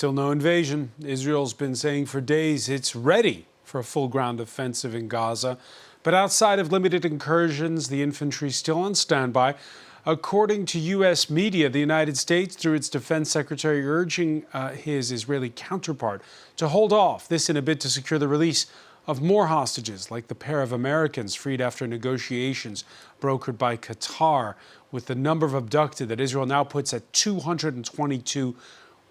Still no invasion. Israel's been saying for days it's ready for a full ground offensive in Gaza. But outside of limited incursions, the infantry is still on standby. According to U.S. media, the United States, through its defense secretary, urging his Israeli counterpart to hold off, this in a bid to secure the release of more hostages, like the pair of Americans freed after negotiations brokered by Qatar, with the number of abducted that Israel now puts at 222.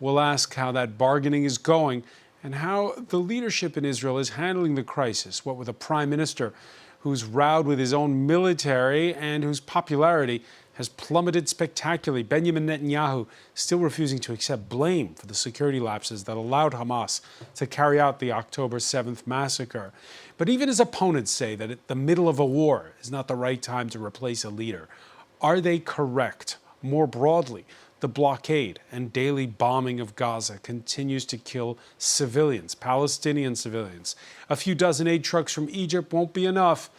We'll ask how that bargaining is going and how the leadership in Israel is handling the crisis, what with a prime minister who's rowed with his own military and whose popularity has plummeted spectacularly. Benjamin Netanyahu still refusing to accept blame for the security lapses that allowed Hamas to carry out the October 7th massacre. But even his opponents say that at the middle of a war is not the right time to replace a leader. Are they correct? More broadly, the blockade and daily bombing of Gaza continues to kill civilians, Palestinian civilians. A few dozen aid trucks from Egypt won't be enough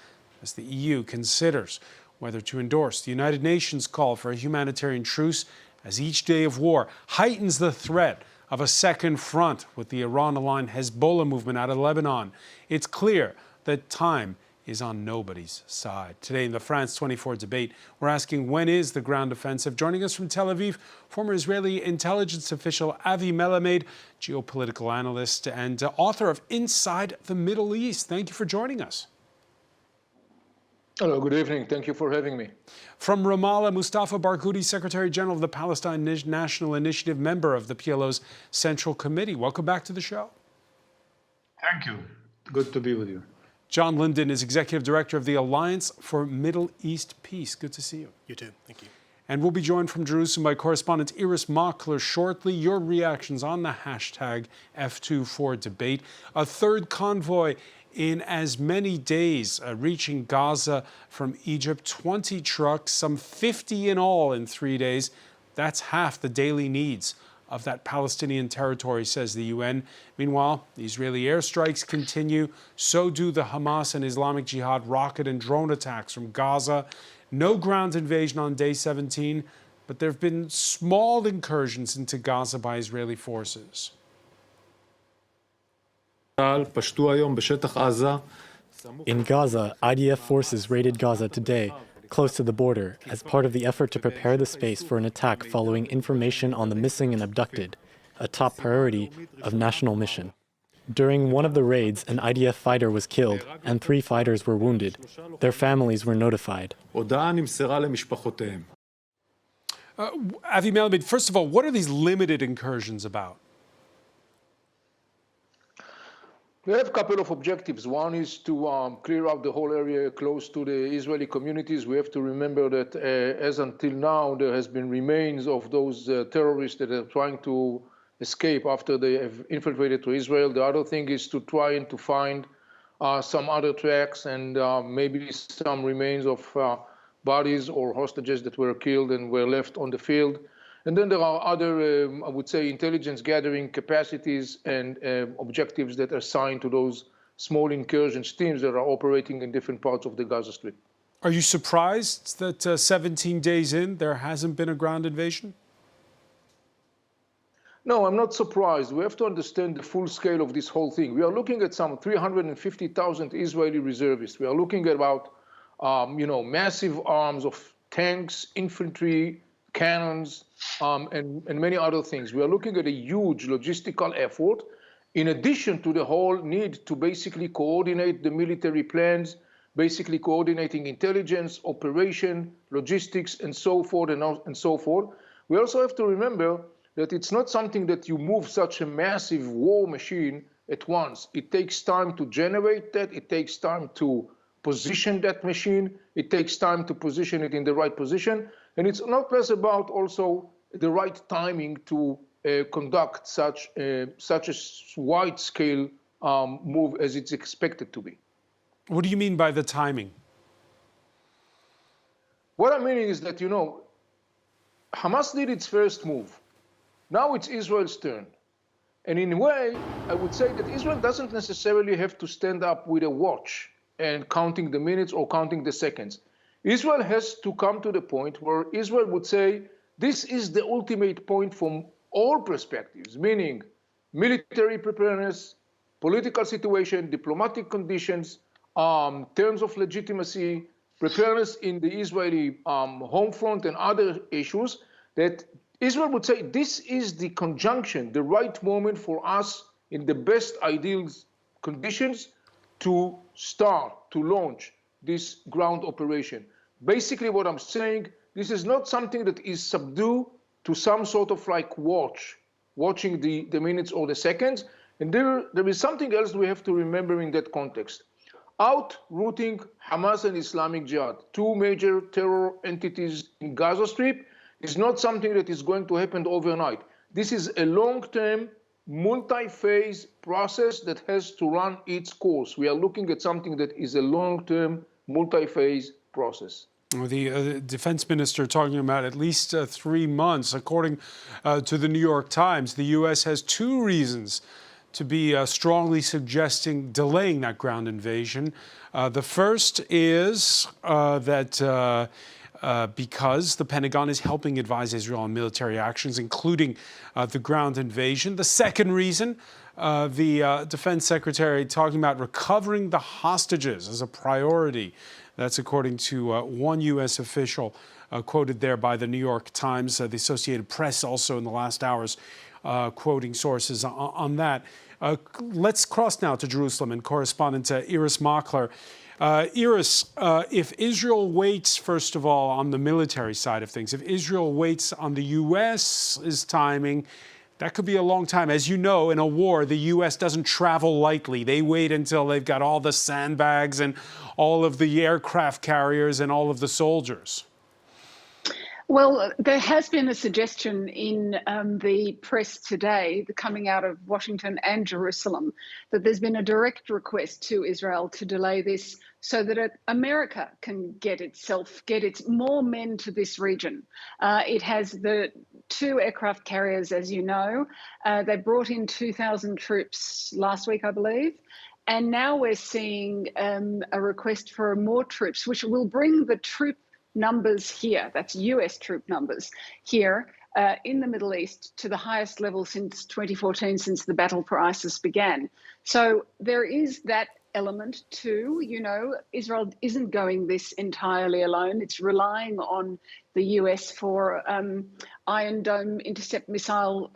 as the EU considers whether to endorse the United Nations call for a humanitarian truce, as each day of war heightens the threat of a second front with the Iran-aligned Hezbollah movement out of Lebanon. It's clear that time is on nobody's side. Today in the FR24 debate, we're asking, when is the ground offensive? Joining us from Tel Aviv, former Israeli intelligence official Avi Melamed, geopolitical analyst and author of Inside the Middle East. Thank you for joining us. Hello, good evening. Thank you for having me. From Ramallah, Mustafa Barghouti, Secretary General of the Palestine National Initiative, member of the PLO's Central Committee. Welcome back to the show. Thank you. Good to be with you. John Linden is Executive Director of the Alliance for Middle East Peace. Good to see you. You too. Thank you. And we'll be joined from Jerusalem by correspondent Iris Mockler shortly. Your reactions on the hashtag F24 debate. A third convoy in as many days reaching Gaza from Egypt. 20 trucks, some 50 in all in 3 days. That's half the daily needs of that Palestinian territory, says the UN. Meanwhile, the Israeli airstrikes continue. So do the Hamas and Islamic Jihad rocket and drone attacks from Gaza. No ground invasion on day 17, but there have been small incursions into Gaza by Israeli forces. In Gaza, IDF forces raided Gaza today, close to the border, as part of the effort to prepare the space for an attack following information on the missing and abducted, a top priority of national mission. During one of the raids, an IDF fighter was killed and 3 fighters were wounded. Their families were notified. Avi Melamed, first of all, what are these limited incursions about? We have a couple of objectives. One is to clear out the whole area close to the Israeli communities. We have to remember that as until now, there has been remains of those terrorists that are trying to escape after they have infiltrated to Israel. The other thing is to try and to find some other tracks and maybe some remains of bodies or hostages that were killed and were left on the field. And then there are other, I would say, intelligence gathering capacities and objectives that are assigned to those small incursions teams that are operating in different parts of the Gaza Strip. Are you surprised that 17 days in, there hasn't been a ground invasion? No, I'm not surprised. We have to understand the full scale of this whole thing. We are looking at some 350,000 Israeli reservists. We are looking at about, massive arms of tanks, infantry, cannons, and many other things. We are looking at a huge logistical effort, in addition to the whole need to basically coordinate the military plans, basically coordinating intelligence, operation, logistics, and so forth and so forth. We also have to remember that it's not something that you move such a massive war machine at once. It takes time to generate that. It takes time to position that machine. It takes time to position it in the right position. And it's not less about also the right timing to conduct such a wide-scale move as it's expected to be. What do you mean by the timing? What I'm meaning is that, Hamas did its first move. Now it's Israel's turn. And in a way, I would say that Israel doesn't necessarily have to stand up with a watch and counting the minutes or counting the seconds. Israel has to come to the point where Israel would say, this is the ultimate point from all perspectives, meaning military preparedness, political situation, diplomatic conditions, terms of legitimacy, preparedness in the Israeli home front and other issues, that Israel would say this is the conjunction, the right moment for us in the best ideal conditions to start, to launch this ground operation. Basically what I'm saying, this is not something that is subdued to some sort of like watching the minutes or the seconds. And there is something else we have to remember in that context. Outrooting Hamas and Islamic Jihad, two major terror entities in Gaza Strip, is not something that is going to happen overnight. This is a long-term, multi-phase process that has to run its course. We are looking at something that is a long-term, multi-phase process. The defense minister talking about at least 3 months. According to the New York Times, the U.S. has 2 reasons to be strongly suggesting delaying that ground invasion. The first is that because the Pentagon is helping advise Israel on military actions, including the ground invasion. The second reason, the defense secretary talking about recovering the hostages as a priority. That's according to one U.S. official quoted there by the New York Times. The Associated Press also in the last hours quoting sources on that. Let's cross now to Jerusalem and correspondent Iris Makler. Iris, if Israel waits, first of all, on the military side of things, if Israel waits on the U.S.'s timing, that could be a long time. As you know, in a war, the U.S. doesn't travel lightly. They wait until they've got all the sandbags and all of the aircraft carriers and all of the soldiers. Well, there has been a suggestion in the press today, coming out of Washington and Jerusalem, that there's been a direct request to Israel to delay this so that America can get its more men to this region. It has the 2 aircraft carriers, as you know. They brought in 2,000 troops last week, I believe. And now we're seeing a request for more troops, which will bring the troop numbers here, that's US troop numbers here in the Middle East, to the highest level since 2014, since the battle for ISIS began. So there is that element too. You know, Israel isn't going this entirely alone. It's relying on the US for Iron Dome intercept missile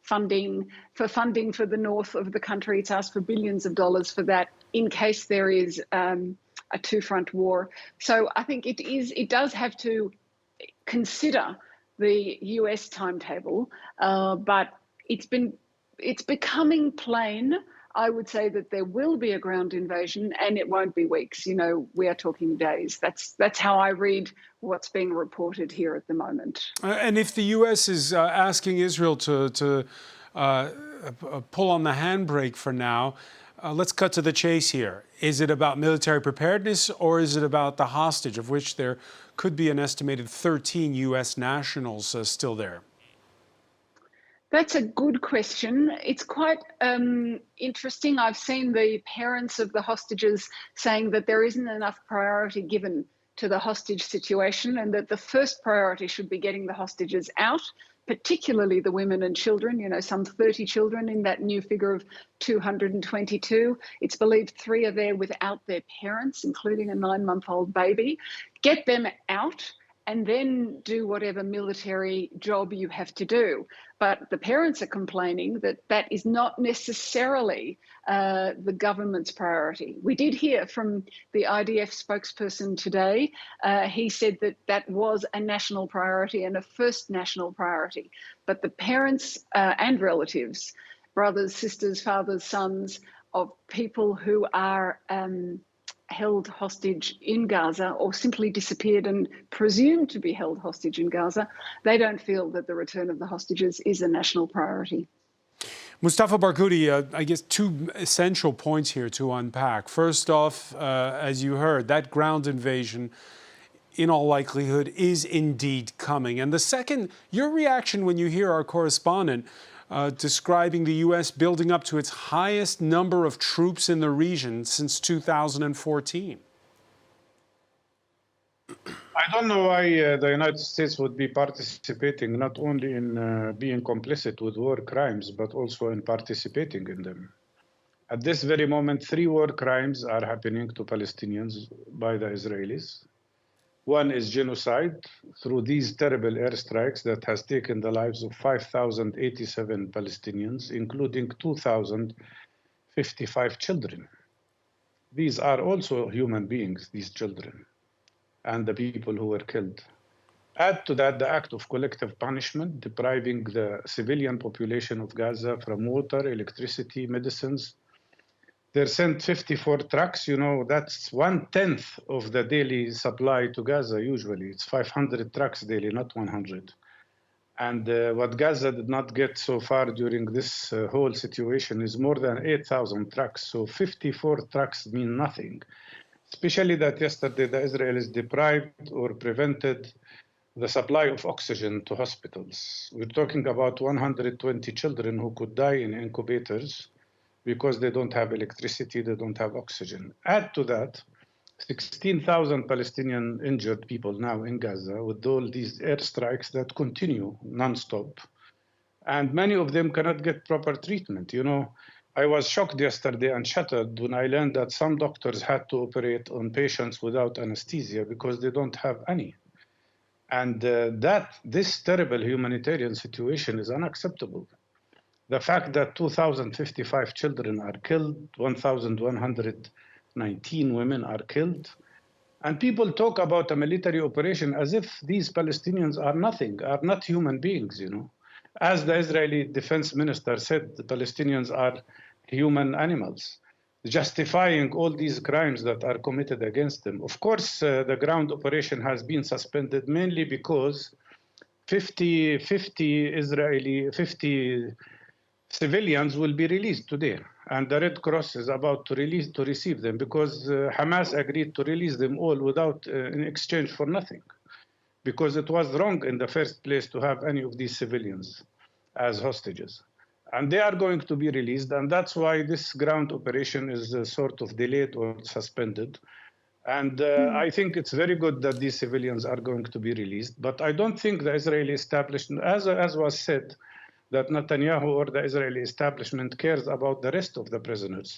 funding for the north of the country. It's asked for billions of dollars for that in case there is a 2-front war. So I think it does have to consider the US timetable, but it's becoming plain, I would say, that there will be a ground invasion and it won't be weeks. You know, we are talking days. That's how I read what's being reported here at the moment. And if the U.S. is asking Israel to pull on the handbrake for now, let's cut to the chase here. Is it about military preparedness or is it about the hostage, of which there could be an estimated 13 U.S. nationals still there? That's a good question. It's quite interesting. I've seen the parents of the hostages saying that there isn't enough priority given to the hostage situation and that the first priority should be getting the hostages out, particularly the women and children, you know, some 30 children in that new figure of 222. It's believed 3 are there without their parents, including a 9-month-old baby. Get them out and then do whatever military job you have to do. But the parents are complaining that that is not necessarily the government's priority. We did hear from the IDF spokesperson today. He said that that was a national priority and a first national priority. But the parents and relatives, brothers, sisters, fathers, sons of people who are held hostage in Gaza or simply disappeared and presumed to be held hostage in Gaza, they don't feel that the return of the hostages is a national priority. Mustafa Barghouti, I guess 2 essential points here to unpack. First off, as you heard, that ground invasion in all likelihood is indeed coming. And the second, your reaction when you hear our correspondent describing the U.S. building up to its highest number of troops in the region since 2014. I don't know why the United States would be participating not only in being complicit with war crimes, but also in participating in them. At this very moment, 3 war crimes are happening to Palestinians by the Israelis. One is genocide through these terrible airstrikes that has taken the lives of 5,087 Palestinians, including 2,055 children. These are also human beings, these children, and the people who were killed. Add to that the act of collective punishment, depriving the civilian population of Gaza from water, electricity, medicines. They're sent 54 trucks, that's 1/10 of the daily supply to Gaza usually. It's 500 trucks daily, not 100. And what Gaza did not get so far during this whole situation is more than 8,000 trucks. So 54 trucks mean nothing, especially that yesterday the Israelis deprived or prevented the supply of oxygen to hospitals. We're talking about 120 children who could die in incubators because they don't have electricity, they don't have oxygen. Add to that 16,000 Palestinian injured people now in Gaza with all these airstrikes that continue nonstop. And many of them cannot get proper treatment. I was shocked yesterday and shattered when I learned that some doctors had to operate on patients without anesthesia because they don't have any. And this terrible humanitarian situation is unacceptable. The fact that 2,055 children are killed, 1,119 women are killed, and people talk about a military operation as if these Palestinians are nothing, are not human beings, As the Israeli defense minister said, the Palestinians are human animals, justifying all these crimes that are committed against them. Of course, the ground operation has been suspended mainly because 50 civilians will be released today, and the Red Cross is about to receive them because Hamas agreed to release them all without in exchange for nothing, because it was wrong in the first place to have any of these civilians as hostages. And they are going to be released, and that's why this ground operation is sort of delayed or suspended. And I think it's very good that these civilians are going to be released, but I don't think the Israeli establishment, as was said, that Netanyahu or the Israeli establishment cares about the rest of the prisoners.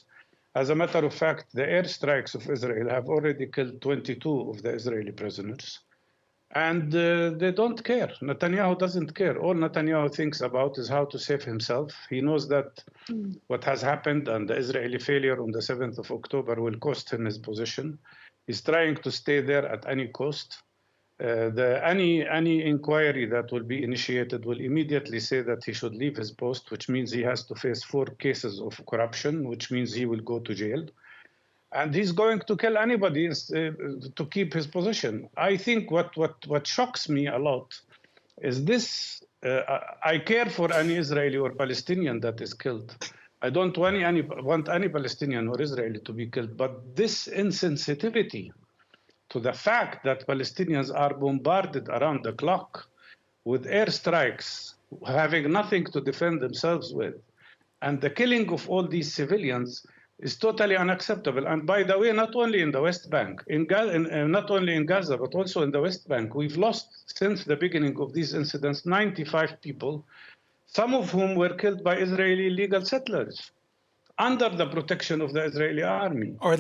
As a matter of fact, the airstrikes of Israel have already killed 22 of the Israeli prisoners. And they don't care. Netanyahu doesn't care. All Netanyahu thinks about is how to save himself. He knows that what has happened and the Israeli failure on the 7th of October will cost him his position. He's trying to stay there at any cost. Any inquiry that will be initiated will immediately say that he should leave his post, which means he has to face 4 cases of corruption, which means he will go to jail. And he's going to kill anybody to keep his position. I think what shocks me a lot is this. I care for any Israeli or Palestinian that is killed. I don't want any Palestinian or Israeli to be killed, but this insensitivity to the fact that Palestinians are bombarded around the clock with airstrikes, having nothing to defend themselves with, and the killing of all these civilians is totally unacceptable. And by the way, not only in the West Bank, not only in Gaza, but also in the West Bank, we've lost, since the beginning of these incidents, 95 people, some of whom were killed by Israeli illegal settlers under the protection of the Israeli army. All right,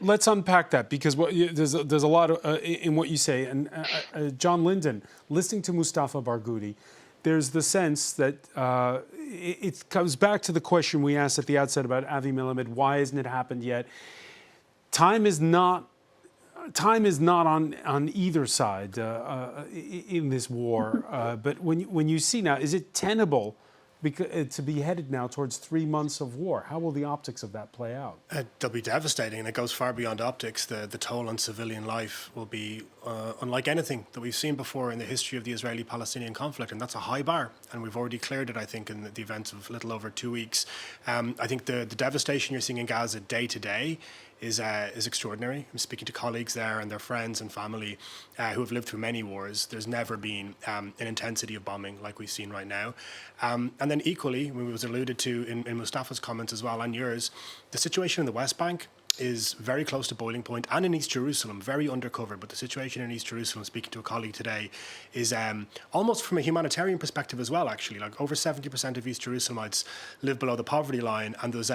let's unpack that, because there's a lot in what you say. And John Linden, listening to Mustafa Barghouti, there's the sense that it comes back to the question we asked at the outset about Avi Melamed: why hasn't it happened yet? Time is not on either side in this war. But when you see now, is it tenable to be headed now towards 3 months of war? How will the optics of that play out? They'll be devastating, and it goes far beyond optics. The toll on civilian life will be unlike anything that we've seen before in the history of the Israeli-Palestinian conflict, and that's a high bar, and we've already cleared it, I think, in the events of a little over 2 weeks. I think the devastation you're seeing in Gaza day to day is extraordinary. I'm speaking to colleagues there and their friends and family who have lived through many wars. There's never been an intensity of bombing like we've seen right now. And then equally, when it was alluded to in Mustafa's comments as well and yours, the situation in the West Bank is very close to boiling point, and in East Jerusalem, very undercover. But the situation in East Jerusalem, speaking to a colleague today, is almost from a humanitarian perspective as well, actually. Like over 70% of East Jerusalemites live below the poverty line, and there's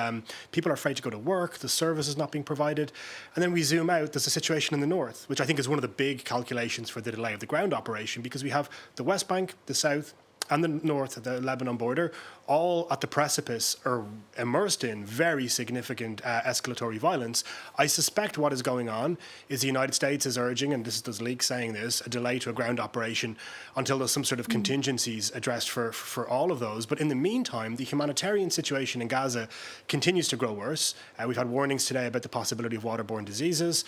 people are afraid to go to work, the service is not being provided. And then we zoom out, there's a situation in the north, which I think is one of the big calculations for the delay of the ground operation, because we have the West Bank, the south, and the north, the Lebanon border, all at the precipice or immersed in very significant escalatory violence. I suspect what is going on is the United States is urging, and there's leaks saying this, a delay to a ground operation until there's some sort of contingencies addressed for all of those. But in the meantime, the humanitarian situation in Gaza continues to grow worse. We've had warnings today about the possibility of waterborne diseases.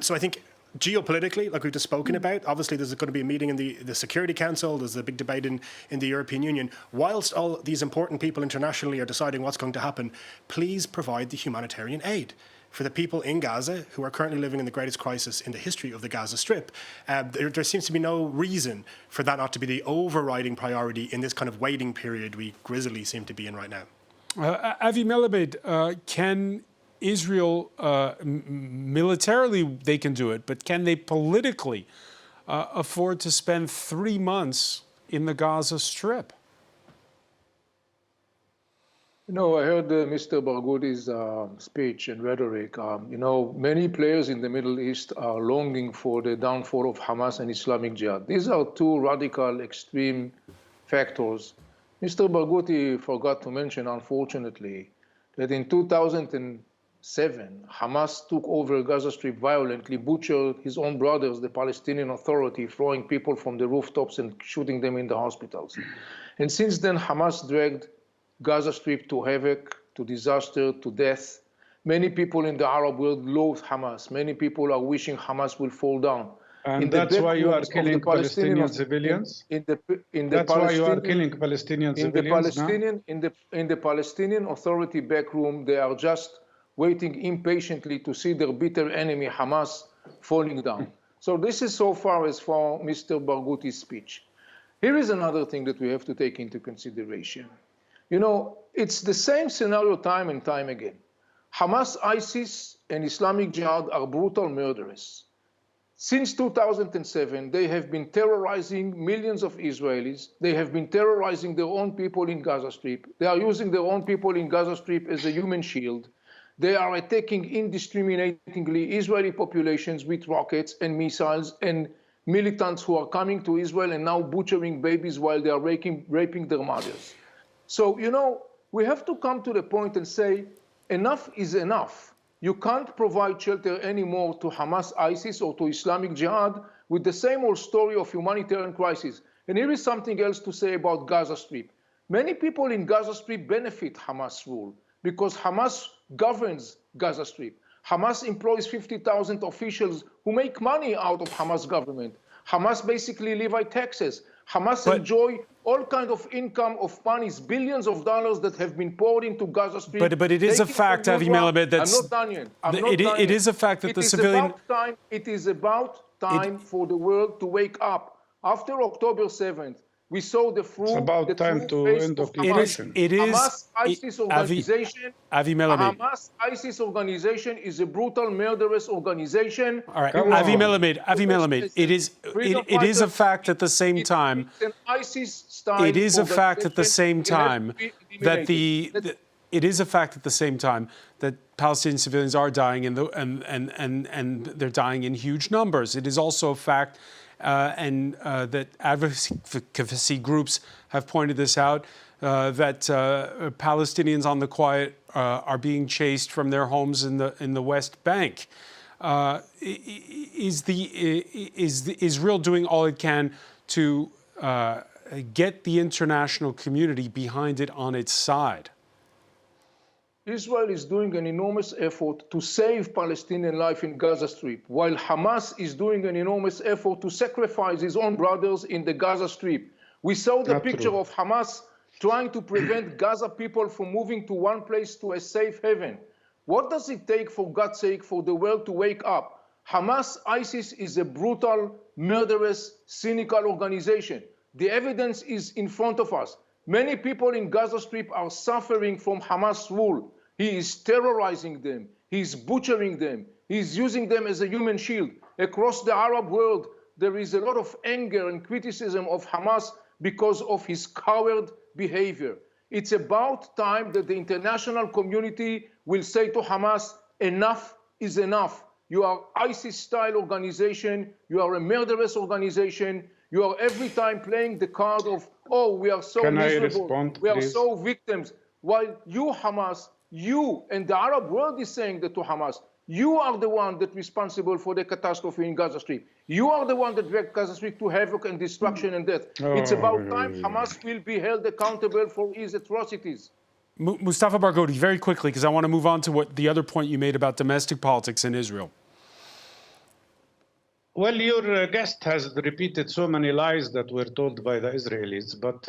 So I think geopolitically, like we've just spoken about, obviously there's going to be a meeting in the Security Council, there's a big debate in the European Union. Whilst all these important people internationally are deciding what's going to happen, please provide the humanitarian aid for the people in Gaza who are currently living in the greatest crisis in the history of the Gaza Strip. There seems to be no reason for that not to be the overriding priority in this kind of waiting period we grisly seem to be in right now. Avi Melamed, can Israel, militarily they can do it, but can they politically afford to spend 3 months in the Gaza Strip? You know, I heard Mr. Barghouti's speech and rhetoric. You know, many players in the Middle East are longing for the downfall of Hamas and Islamic Jihad. These are two radical, extreme factors. Mr. Barghouti forgot to mention, unfortunately, that in 2007, Hamas took over Gaza Strip violently, butchered his own brothers, the Palestinian Authority, throwing people from the rooftops and shooting them in the hospitals. And since then, Hamas dragged Gaza Strip to havoc, to disaster, to death. Many people in the Arab world loathe Hamas. Many people are wishing Hamas will fall down. And that's why you are killing Palestinian civilians? That's why you are killing Palestinian civilians now? In the Palestinian Authority backroom, they are just waiting impatiently to see their bitter enemy, Hamas, falling down. So this is so far as for Mr. Barghouti's speech. Here is another thing that we have to take into consideration. You know, it's the same scenario time and time again. Hamas, ISIS, and Islamic Jihad are brutal murderers. Since 2007, they have been terrorizing millions of Israelis. They have been terrorizing their own people in Gaza Strip. They are using their own people in Gaza Strip as a human shield. They are attacking indiscriminately Israeli populations with rockets and missiles and militants who are coming to Israel and now butchering babies while they are raping their mothers. So, you know, we have to come to the point and say, enough is enough. You can't provide shelter anymore to Hamas, ISIS, or to Islamic Jihad with the same old story of humanitarian crisis. And here is something else to say about Gaza Strip. Many people in Gaza Strip benefit Hamas rule because Hamas governs Gaza Strip. Hamas employs 50,000 officials who make money out of Hamas government. Hamas basically levy taxes. Hamas enjoy all kinds of income of monies, billions of dollars that have been poured into Gaza Strip. But it is a fact, Avi Melamed, that's... I'm not done yet. It is a fact that the civilian... It is about time for the world to wake up. After October 7th, we saw the fruit. It's about time to end occupation. Hamas ISIS organization. Avi Melamed. Hamas ISIS organization is a brutal, murderous organization. All right, Avi Melamed. It is a fact at the same time. It's an ISIS-style. It is a fact at the same time that it is a fact at the same time that Palestinian civilians are dying and they're dying in huge numbers. It is also a fact. That advocacy groups have pointed this out, that Palestinians on the quiet are being chased from their homes in the West Bank. Is Israel doing all it can to get the international community behind it on its side? Israel is doing an enormous effort to save Palestinian life in Gaza Strip, while Hamas is doing an enormous effort to sacrifice his own brothers in the Gaza Strip. We saw the picture of Hamas trying to prevent Gaza people from moving to one place to a safe haven. What does it take, for God's sake, for the world to wake up? Hamas, ISIS is a brutal, murderous, cynical organization. The evidence is in front of us. Many people in Gaza Strip are suffering from Hamas rule. He is terrorizing them. He's butchering them. He's using them as a human shield. Across the Arab world, there is a lot of anger and criticism of Hamas because of his coward behavior. It's about time that the international community will say to Hamas, enough is enough. You are ISIS-style organization. You are a murderous organization. You are every time playing the card of, oh, we are so miserable. We are so victims. While you, Hamas, you and the Arab world is saying that to Hamas, you are the one that's responsible for the catastrophe in Gaza Strip. You are the one that dragged Gaza Strip to havoc and destruction and death. It's about time Hamas will be held accountable for his atrocities. Mustafa Barghouti, very quickly, because I want to move on to what the other point you made about domestic politics in Israel. Well, your guest has repeated so many lies that were told by the Israelis, but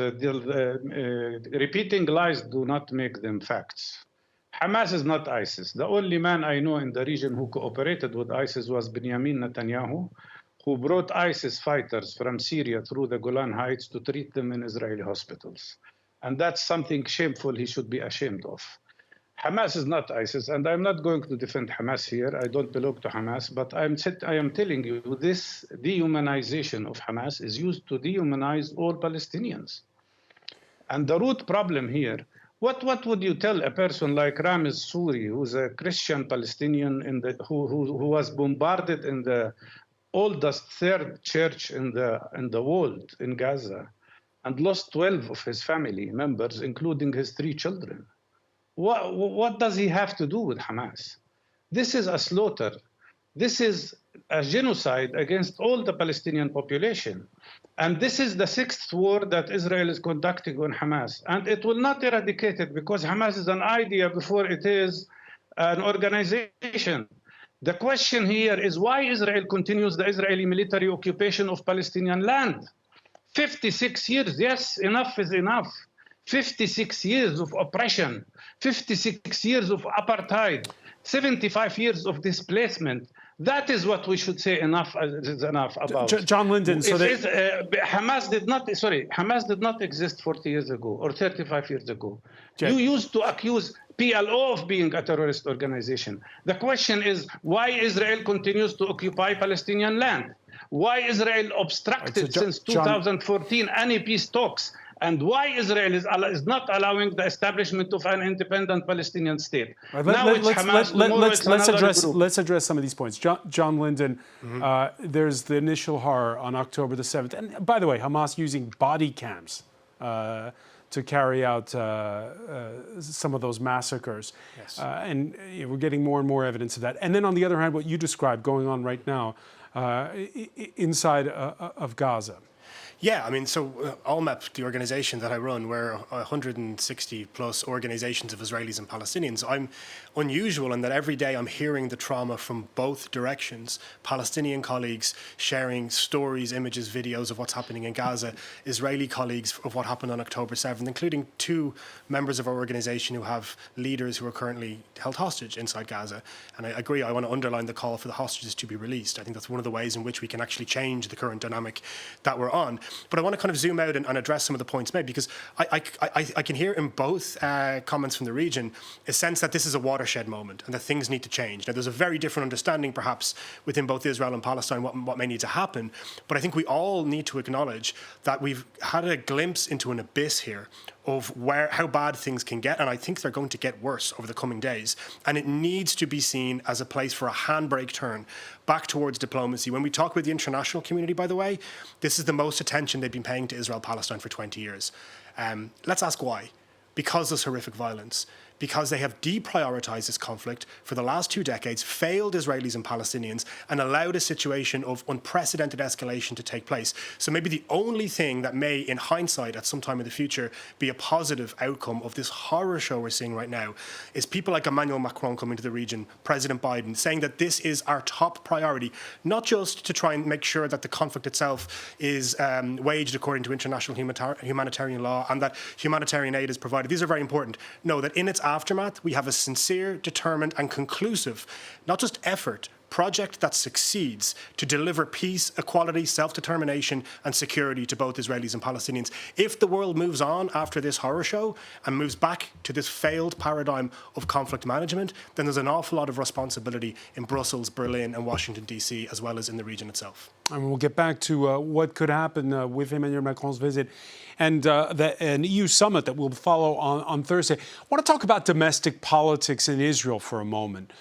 repeating lies do not make them facts. Hamas is not ISIS. The only man I know in the region who cooperated with ISIS was Benjamin Netanyahu, who brought ISIS fighters from Syria through the Golan Heights to treat them in Israeli hospitals. And that's something shameful he should be ashamed of. Hamas is not ISIS, and I'm not going to defend Hamas here. I don't belong to Hamas, but I am telling you, this dehumanization of Hamas is used to dehumanize all Palestinians. And the root problem here, what would you tell a person like Ramiz Souri, who's a Christian Palestinian who was bombarded in the oldest third church in the world in Gaza, and lost 12 of his family members, including his 3 children? What does he have to do with Hamas? This is a slaughter. This is a genocide against all the Palestinian population. And this is the 6th war that Israel is conducting on Hamas. And it will not eradicate it because Hamas is an idea before it is an organization. The question here is why Israel continues the Israeli military occupation of Palestinian land. 56 years, yes, enough is enough. 56 years of oppression, 56 years of apartheid, 75 years of displacement. That is what we should say enough is enough about. John Linden, so Hamas did not exist 40 years ago or 35 years ago. You used to accuse PLO of being a terrorist organization. The question is why Israel continues to occupy Palestinian land? Why Israel obstructed since 2014 any peace talks? And why Israel is not allowing the establishment of an independent Palestinian state. Let's address some of these points. John Linden, there's the initial horror on October the 7th. And by the way, Hamas using body cams to carry out some of those massacres. Yes. And we're getting more and more evidence of that. And then on the other hand, what you described going on right now inside of Gaza. Yeah, I mean, so ALMEP, the organization that I run, we're 160 plus organizations of Israelis and Palestinians. I'm unusual in that every day I'm hearing the trauma from both directions. Palestinian colleagues sharing stories, images, videos of what's happening in Gaza. Israeli colleagues of what happened on October 7th, including 2 members of our organization who have leaders who are currently held hostage inside Gaza. And I agree, I want to underline the call for the hostages to be released. I think that's one of the ways in which we can actually change the current dynamic that we're on. But I want to kind of zoom out and address some of the points made, because I can hear in both comments from the region a sense that this is a watershed moment and that things need to change. Now, there's a very different understanding, perhaps, within both Israel and Palestine what may need to happen. But I think we all need to acknowledge that we've had a glimpse into an abyss here of how bad things can get, and I think they're going to get worse over the coming days. And it needs to be seen as a place for a handbrake turn back towards diplomacy. When we talk with the international community, by the way, this is the most attention they've been paying to Israel-Palestine for 20 years. Let's ask why. Because there's horrific violence. Because they have deprioritized this conflict for the last 2 decades, failed Israelis and Palestinians, and allowed a situation of unprecedented escalation to take place. So maybe the only thing that may, in hindsight, at some time in the future, be a positive outcome of this horror show we're seeing right now is people like Emmanuel Macron coming to the region, President Biden, saying that this is our top priority, not just to try and make sure that the conflict itself is waged according to international humanitarian law and that humanitarian aid is provided. These are very important. No, that in its aftermath, we have a sincere, determined and conclusive, not just effort, project that succeeds to deliver peace, equality, self-determination and security to both Israelis and Palestinians. If the world moves on after this horror show and moves back to this failed paradigm of conflict management, then there's an awful lot of responsibility in Brussels, Berlin and Washington, D.C., as well as in the region itself. And we'll get back to what could happen with Emmanuel Macron's visit and an EU summit that will follow on Thursday. I want to talk about domestic politics in Israel for a moment.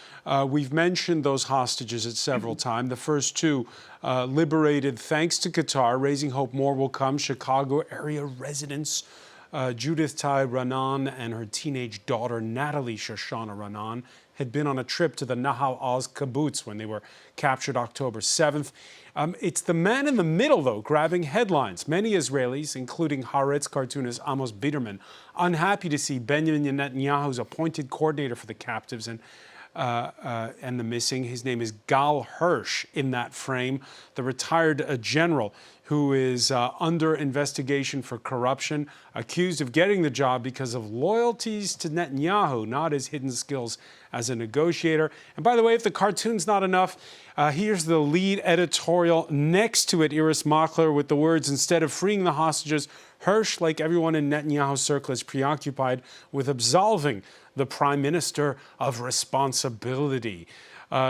We've mentioned those hostages at several times. The first two liberated thanks to Qatar, raising hope more will come. Chicago area residents Judith Tai Ranan and her teenage daughter Natalie Shoshana Ranan had been on a trip to the Nahal Oz kibbutz when they were captured October 7th. It's the man in the middle, though, grabbing headlines. Many Israelis, including Haaretz cartoonist Amos Biderman, unhappy to see Benjamin Netanyahu's appointed coordinator for the captives and the missing. His name is Gal Hirsch in that frame, the retired general who is under investigation for corruption, accused of getting the job because of loyalties to Netanyahu, not his hidden skills as a negotiator. And by the way, if the cartoon's not enough, here's the lead editorial next to it, Iris Makler, with the words, instead of freeing the hostages, Hirsch, like everyone in Netanyahu's circle, is preoccupied with absolving the prime minister of responsibility.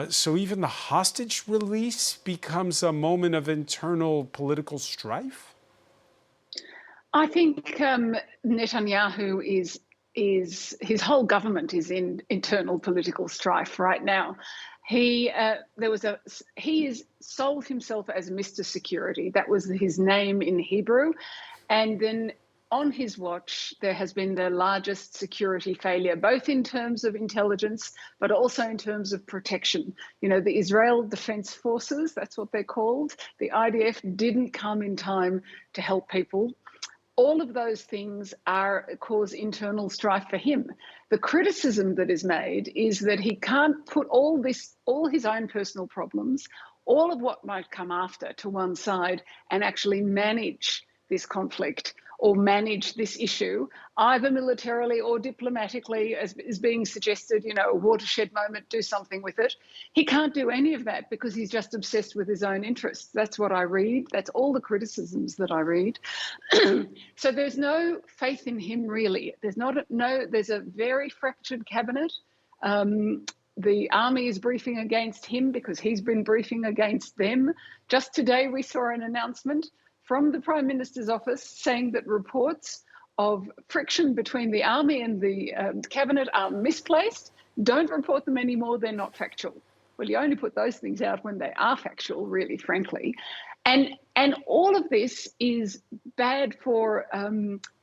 So even the hostage release becomes a moment of internal political strife? I think Netanyahu is his whole government is in internal political strife right now. He has sold himself as Mr. Security. That was his name in Hebrew. And then on his watch, there has been the largest security failure, both in terms of intelligence, but also in terms of protection. You know, the Israel Defense Forces, that's what they're called. The IDF didn't come in time to help people. All of those things cause internal strife for him. The criticism that is made is that he can't put all his own personal problems, all of what might come after, to one side and actually manage this conflict or manage this issue, either militarily or diplomatically, as is being suggested, you know, a watershed moment, do something with it. He can't do any of that because he's just obsessed with his own interests. That's what I read. That's all the criticisms that I read. So there's no faith in him, really. There's a very fractured cabinet. The army is briefing against him because he's been briefing against them. Just today, we saw an announcement from the Prime Minister's office saying that reports of friction between the army and the cabinet are misplaced. Don't report them anymore, they're not factual. Well, you only put those things out when they are factual, really, frankly. And all of this is bad for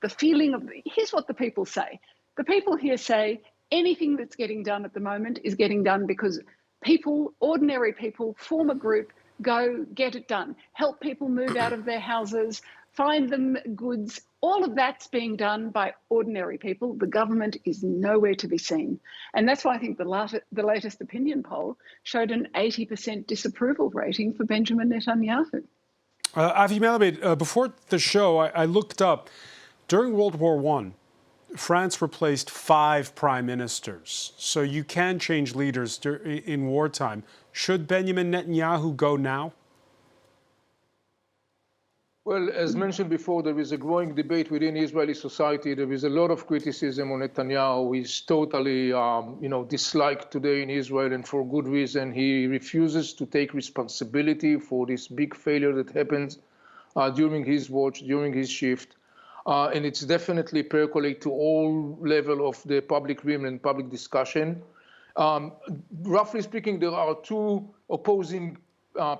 the feeling of, here's what the people say. The people here say anything that's getting done at the moment is getting done because people, ordinary people, form a group, go get it done, help people move out of their houses, find them goods. All of that's being done by ordinary people. The government is nowhere to be seen. And that's why I think the latest opinion poll showed an 80% disapproval rating for Benjamin Netanyahu. Avi Melamed, before the show, I looked up, during World War I, France replaced 5 prime ministers. So you can change leaders in wartime. Should Benjamin Netanyahu go now? Well, as mentioned before, there is a growing debate within Israeli society. There is a lot of criticism on Netanyahu. He's totally, disliked today in Israel, and for good reason. He refuses to take responsibility for this big failure that happened during his watch, during his shift. And it's definitely percolate to all level of the public realm and public discussion. Roughly speaking, there are 2 opposing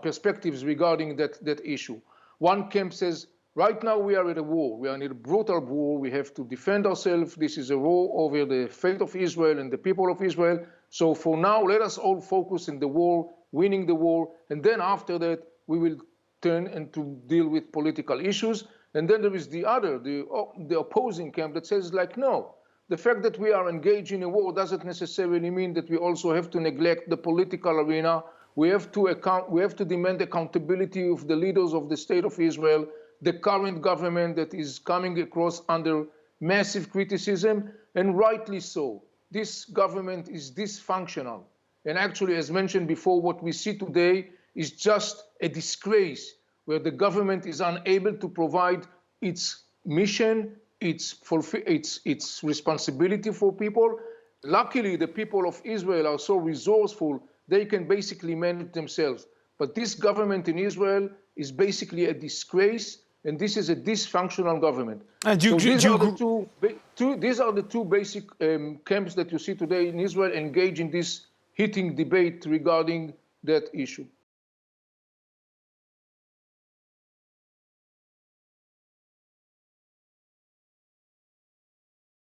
perspectives regarding that issue. One camp says, right now we are at a war. We are in a brutal war. We have to defend ourselves. This is a war over the fate of Israel and the people of Israel. So for now, let us all focus in the war, winning the war. And then after that, we will turn and to deal with political issues. And then there is the opposing camp that says, like, no. The fact that we are engaged in a war doesn't necessarily mean that we also have to neglect the political arena. We have to demand accountability of the leaders of the state of Israel, the current government that is coming across under massive criticism, and rightly so. This government is dysfunctional. And actually, as mentioned before, what we see today is just a disgrace where the government is unable to provide its mission, its responsibility for people. Luckily, the people of Israel are so resourceful, they can basically manage themselves. But this government in Israel is basically a disgrace, and this is a dysfunctional government. And these are the two basic camps that you see today in Israel engage in this heating debate regarding that issue.